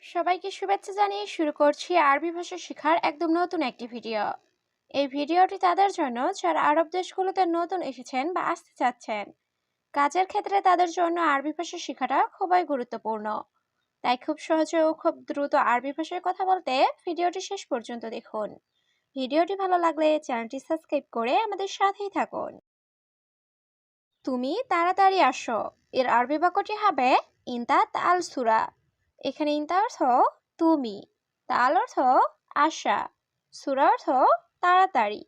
সবাইকে শুভেচ্ছা জানিয়ে শুরু করছি আরবি ভাষা শেখার একদম নতুন একটি ভিডিও। এই ভিডিওটি তাদের জন্য যারা আরব দেশগুলোতে নতুন এসেছেন বা আসতে চাচ্ছেন। কাজের ক্ষেত্রে তাদের জন্য আরবি ভাষা শেখাটা খুবই গুরুত্বপূর্ণ। তাই খুব সহজে ও খুব দ্রুত আরবি ভাষায় কথা বলতে ভিডিওটি শেষ পর্যন্ত দেখুন। ভিডিওটি ভালো লাগলে চ্যানেলটি সাবস্ক্রাইব করে আমাদের সাথেই থাকুন। তুমি তাড়াতাড়ি আসো এর আরবি বাক্যটি হবে ইনতা তাল সুরা। এখানে ইনতা অর্থ তুমি, তাল অর্থ আসা, সুরা অর্থ তাড়াতাড়ি।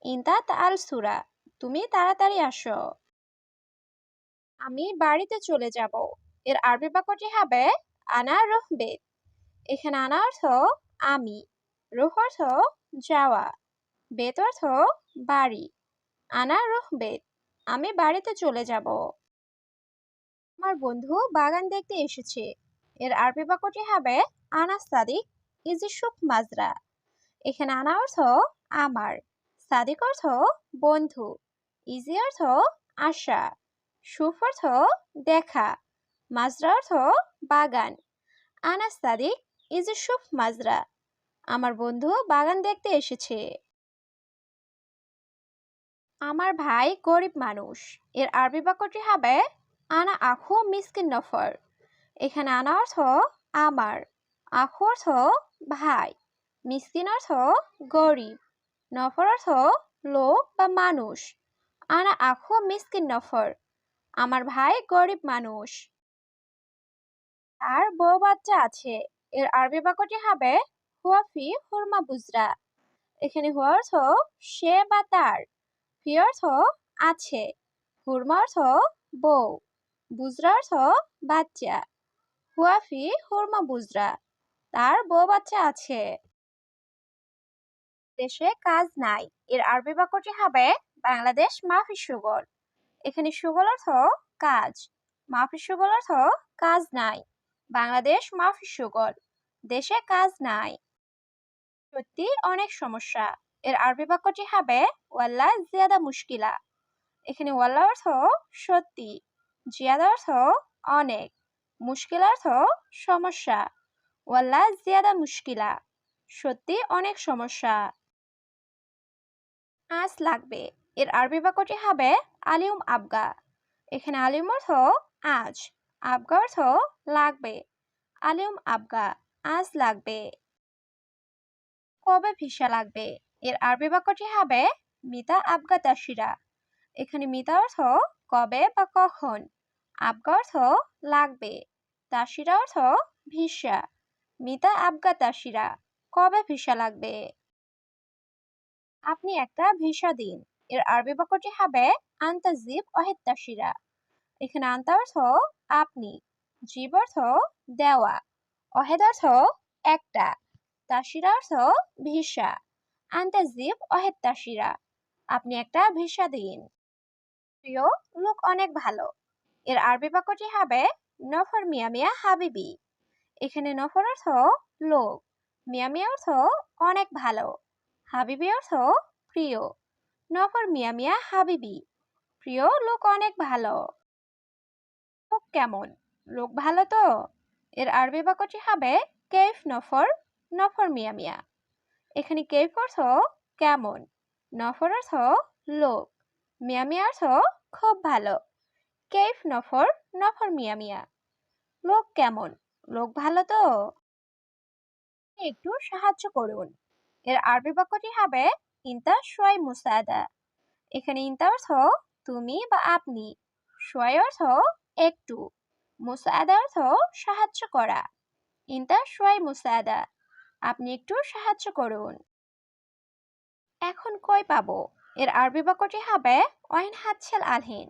ইনতা তাল সুরা, তুমি তাড়াতাড়ি আসো। আমি বাড়িতে চলে যাব এর আরবি বাক্যটি হবে আনা রুহ বেত। এখানে আনা অর্থ আমি, রুহ অর্থ যাওয়া, বেত অর্থ বাড়ি। আনা রুহ বেত, আমি বাড়িতে চলে যাব। আমার বন্ধু বাগান দেখতে এসেছে এর আরবি বাক্যটি হবে আনা সাদিক ইজি সুফ মাজরা। এখানে আনা অর্থ আমার, সাদিক অর্থ বন্ধু, ইজি অর্থ আশা, সুফ অর্থ দেখা, মাজরা অর্থ বাগান। আনা সাদিক ইজি সুফ মাজরা, আমার বন্ধু বাগান দেখতে এসেছে। আমার ভাই গরিব মানুষ এর আরবি বাক্যটি হবে আনা আখু মিসকিন নফর। এখানে আনা অর্থ আমার, আখু অর্থ ভাই, মিসকিন অর্থ গরিব, নফর অর্থ লোক বা মানুষ। আনা আখু মিসকিন নফর, আমার ভাই গরিব মানুষ। আর বউ বাচ্চা আছে এর আরবি বাক্যটি হবে হুয়াফি হুরমা বুজরা। এখানে হুয়া অর্থ সে বা তার, ফি অর্থ আছে, হুরমা অর্থ বউ, বুজরা অর্থ বাচ্চা। হুয়াফি হুরমা বুজরা, তার বউ বাচ্চা আছে। দেশে কাজ নাই এর আরবি বাক্যটি হবে বাংলাদেশ মাফি সুগল। এখানে সুগল অর্থ কাজ, মাফি সুগল অর্থ কাজ নাই, বাংলাদেশ মাফি সুগল, দেশে কাজ নাই। সত্যি অনেক সমস্যা এর আরবি বাক্যটি হবে ওয়াল্লা জিয়াদা মুশকিলা। এখানে ওয়াল্লা অর্থ সত্যি, জিয়াদা অর্থ অনেক, মুশকিল অর্থ সমস্যা। ওয়াল্লা জিয়াদা মুশকিলা, সত্যি অনেক সমস্যা। আজ লাগবে এর আরবি বাক্যটি হবে আলিউম আবগা। এখানে আলিউম অর্থ আজ, আবগা অর্থ লাগবে। আলিউম আবগা, আজ লাগবে। কবে ভিসা লাগবে এর আরবি বাক্যটি হবে মিতা আবগা তাসিরা। এখানে মিতা অর্থ কবে বা কখন, আবগা অর্থ লাগবে, তাসিরা অর্থ ভিসা। মিতা আবগা তাসিরা, কবে ভিসা লাগবে। আপনি একটা ভিসা দিন এর আরবি বাক্যটি হবে আন্তা জিব ওয়াহিদ তাসিরা। এখানে আন্তা অর্থ আপনি, জিব অর্থ দেওয়া, ওয়াহিদ অর্থ একটা, তাসিরা অর্থ ভিসা। আন্তা জিব ওয়াহিদ তাসিরা, আপনি একটা ভিসা দিন। প্রিয়, লোক অনেক ভালো এর আরবি বাক্যটি হবে নফর মিয়া মিয়া হাবিবি। এখানে নফর অর্থ লোক, মিয়া মিয়া অর্থ অনেক ভালো, হাবিবি অর্থ প্রিয়। নফর মিয়া মিয়া হাবিবি, প্রিয় লোক অনেক ভালো। লোক কেমন, লোক ভালো তো এর আরবি বাক্যটি হবে কেফ নফর, নফর মিয়া মিয়া। এখানে কেফ অর্থ কেমন, নফর অর্থ লোক, মিয়া মিয়া অর্থ খুব ভালো। কেফ নফর, নফর মিয়া মিয়া, লোক কেমন, লোক ভালো তো। একটু সাহায্য করুন এর আরবি বাক্যটি হবে ইনতা শোয়াই মুসাদা। এখানে ইনতা অর্থ তুমি বা আপনি, শোয়াই অর্থ একটু, মুসাদা অর্থ সাহায্য করা। ইনতা শোয়াই মুসাদা, আপনি একটু সাহায্য করুন। এখন কই পাবো এর আরবি বাক্যটি হবে ওয়াইন হাতছেল আলহিন।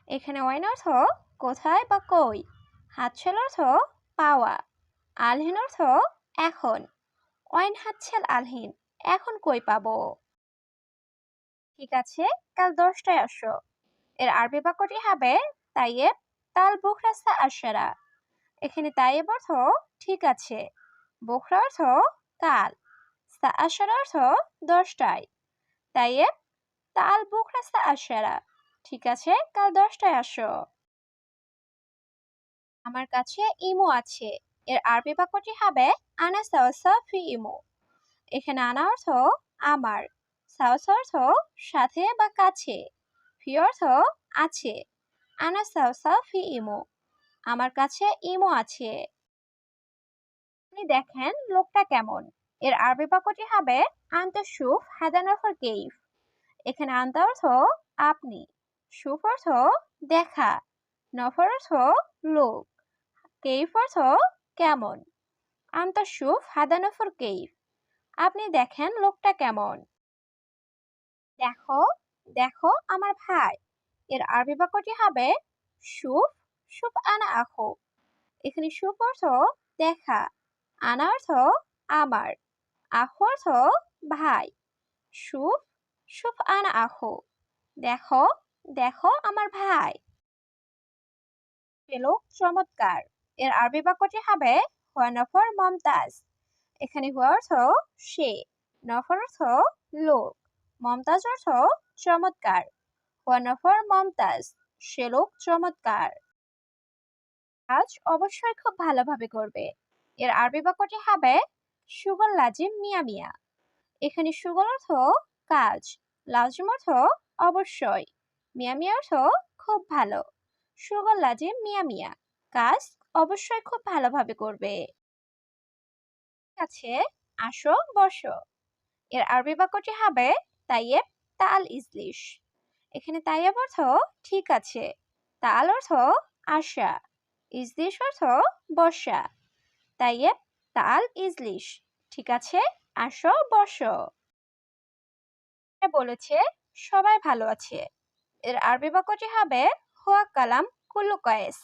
এখানে ওয়াইন অর্থ কোথায় বা কই, হাতছেল অর্থ পাওয়া, আলহিন অর্থ এখন। ওয়াইন হাতছেল আলহিন, এখন কই পাবো। ঠিক আছে, কাল 10টায় আসো এর আরবি বাক্যটি হবে তাইয়েব তাল বুখরাস্তা আশারা। এখানে তাইয়েব অর্থ ঠিক আছে, বুখরা অর্থ কাল, সা আশারা অর্থ 10টায়। তাইয়েব তাল বুখরাস্তা আশারা, ঠিক আছে কাল 10টায় আসো। আমার কাছে ইমো আছে এর আরবি বাক্যটি হবে আনা সাওসা ফি ইমো। এখানে আনা অর্থ আমার, সাওসা অর্থ সাথে বা কাছে, ফি অর্থ আছে। আনা সাওসা ফি ইমো, আমার কাছে ইমো আছে। আপনি দেখেন লোকটা কেমন। এর আরবি বাক্যটি হবে আনতা শুফ হাদা নফর কেইফ। এখানে আনতা অর্থ আপনি, শুফ অর্থ দেখা, নফর অর্থ লোক, কেইফ অর্থ কেমন। আনতা শুফ হাদা নফর কেইফ, আপনি দেখেন লোকটা কেমন। দেখো, দেখো আমার ভাই। এর আরবি বাক্যটি হবে শুফ, শুফ আনা আখো। এখানে শুফ অর্থ দেখা, আনা অর্থ আমার, আখো অর্থ ভাই। শুফ, শুফ আনা আখো, দেখো, দেখো আমার ভাই। পেলো চমৎকার। এর আরবি বাক্যটি হবে হুয়া নফর মমতাজ। এখানে হুয়া অর্থ সে, নফর অর্থ লোক, মমতাজ অর্থ চমৎকার। হুয়া নফর মমতাজ, সে লোক চমৎকার। কাজ অবশ্যই খুব ভালোভাবে করবে। এর আরবি বাক্যটি হবে সুগল লাজিম মিয়া মিয়া। এখানে সুগল অর্থ কাজ, লাজিম অর্থ অবশ্যই, মিয়া মিয়া অর্থ খুব ভালো। সুগল লাজিম মিয়া মিয়া, কাজ অবশ্যই খুব ভালোভাবে করবে। ঠিক আছে, আসো বসো। এর আরবি বাক্যটি হবে তাইয়েব তাল ইজলিশ। এখানে তাইয়েব অর্থ ঠিক আছে, তাল অর্থ আশা, ইজলিশ অর্থ বসা। তাইয়েব তাল ইজলিশ, ঠিক আছে আসো বসো। বলেছে সবাই ভালো আছে। এর আরবি বাক্যটি হবে হুয়া কালাম কুল্লু কয়েস।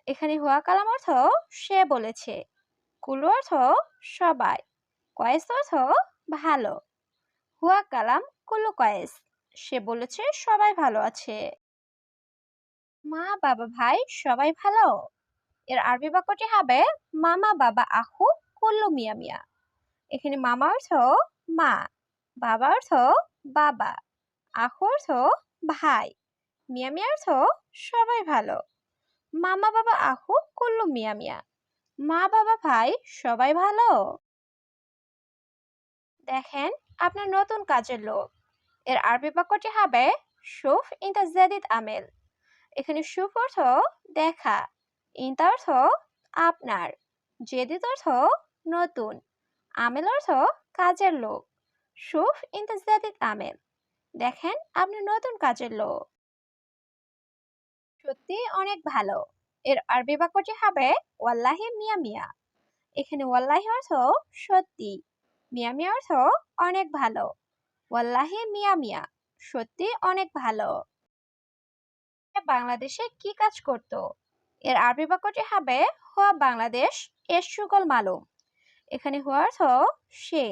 এখানে হুয়া কালাম অর্থ সে বলেছে, কুল্লু অর্থ সবাই, কয়েস অর্থ ভালো। হুয়া কালাম কুল্লু কয়েস, সে বলেছে সবাই ভালো আছে। মা বাবা ভাই সবাই ভালো। এর আরবি বাক্যটি হবে মামা বাবা আহু কুল্লু মিয়া মিয়া। এখানে মামা অর্থ মা, বাবা অর্থ বাবা, আহু অর্থ ভাই, মিয়া মিয়া অর্থ সবাই ভালো। মামা বাবা আহু কুল্লু মিয়া মিয়া, মা বাবা ভাই সবাই ভালো। দেখেন আপনার নতুন কাজের লোক। এর আরবি বাক্যটি হবে শুফ ইনতা জাদিদ আমেল। এখানে শুফ অর্থ দেখা, ইনতা অর্থ আপনার, জেদিদ অর্থ নতুন, আমেল অর্থ কাজের লোক। শুফ ইনতা জাদিদ আমেল, দেখেন আপনার নতুন কাজের লোক। সত্যি অনেক ভালো। এর আরবি বাক্যটি হবে ওয়াল্লাহি মিয়া মিয়া। এখানে ওয়াল্লাহি অর্থ সত্যি, মিয়া মিয়া অর্থ অনেক ভালো। ওয়াল্লাহি মিয়া মিয়া, সত্যি অনেক ভালো। বাংলাদেশে কি কাজ করত? এর আরবি বাক্যটি হবে হুয়া বাংলাদেশ এস সুগল মালুম। এখানে হুয়া অর্থ সে,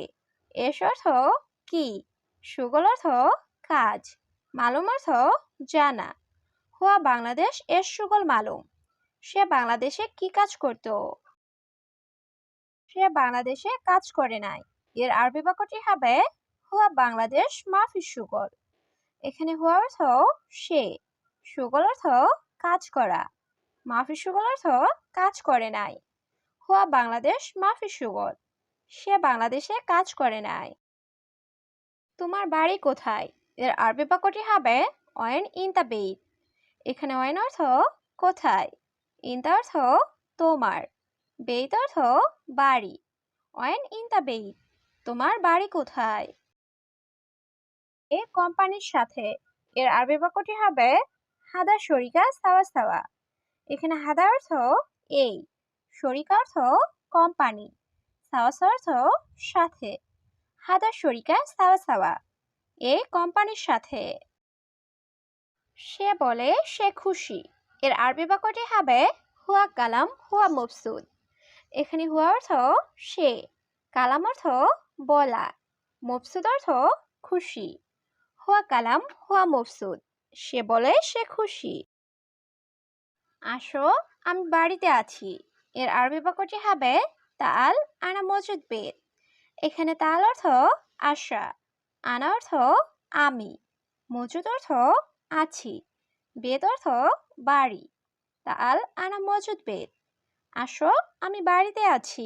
এস অর্থ কি, সুগল অর্থ কাজ, মালুম অর্থ জানা। হুয়া বাংলাদেশ এস সুগল মালুম, সে বাংলাদেশে কি কাজ করত? সে বাংলাদেশে কাজ করে নাই। এর আরবি বাক্যটি হবে হুয়া বাংলাদেশ মাফি সুগল। এখানে হুয়া অর্থ সে, সুগল অর্থ কাজ করা, মাফি সুগল অর্থ কাজ করে নাই। হুয়া বাংলাদেশ মাফি সুগল, সে বাংলাদেশে কাজ করে নাই। তোমার বাড়ি কোথায়? এর আরবি বাক্যটি হবে অয়েন ইনতা বেইত। এখানে অয়েন অর্থ কোথায়, ইনতা অর্থ তোমার, বেইত অর্থ বাড়ি। অয়েন ইনতা বেইত, তোমার বাড়ি কোথায়? এ কোম্পানির সাথে। এর আরবি বাক্যটি হবে হাদা শরিকা সাওয়া সাওয়া। এখানে হাদা অর্থ এই, শরিকা অর্থ কোম্পানি, সাওয়া সাওয়া অর্থ সাথে। হাদা শরিকা সাওয়া সাওয়া, এই কোম্পানির সাথে। সে বলে সে খুশি। এর আরবি বাক্যটি হবে হুয়া কালাম হুয়া মবসুদ। এখানে হুয়া অর্থ সে, কালাম অর্থ বলা, মবসুদ অর্থ খুশি। হুয়া কালাম হুয়া মবসুদ, সে বলে সে খুশি। আসো আমি বাড়িতে আছি। এর আরবি বাক্যটি হবে তাল আনা মজুদ বেত। এখানে তাল অর্থ আশা, আনা অর্থ আমি, মজুদ অর্থ আছি, বেত অর্থ বাড়ি। তাল আনা মজুদ বেত, আসো, আমি বাড়িতে আছি।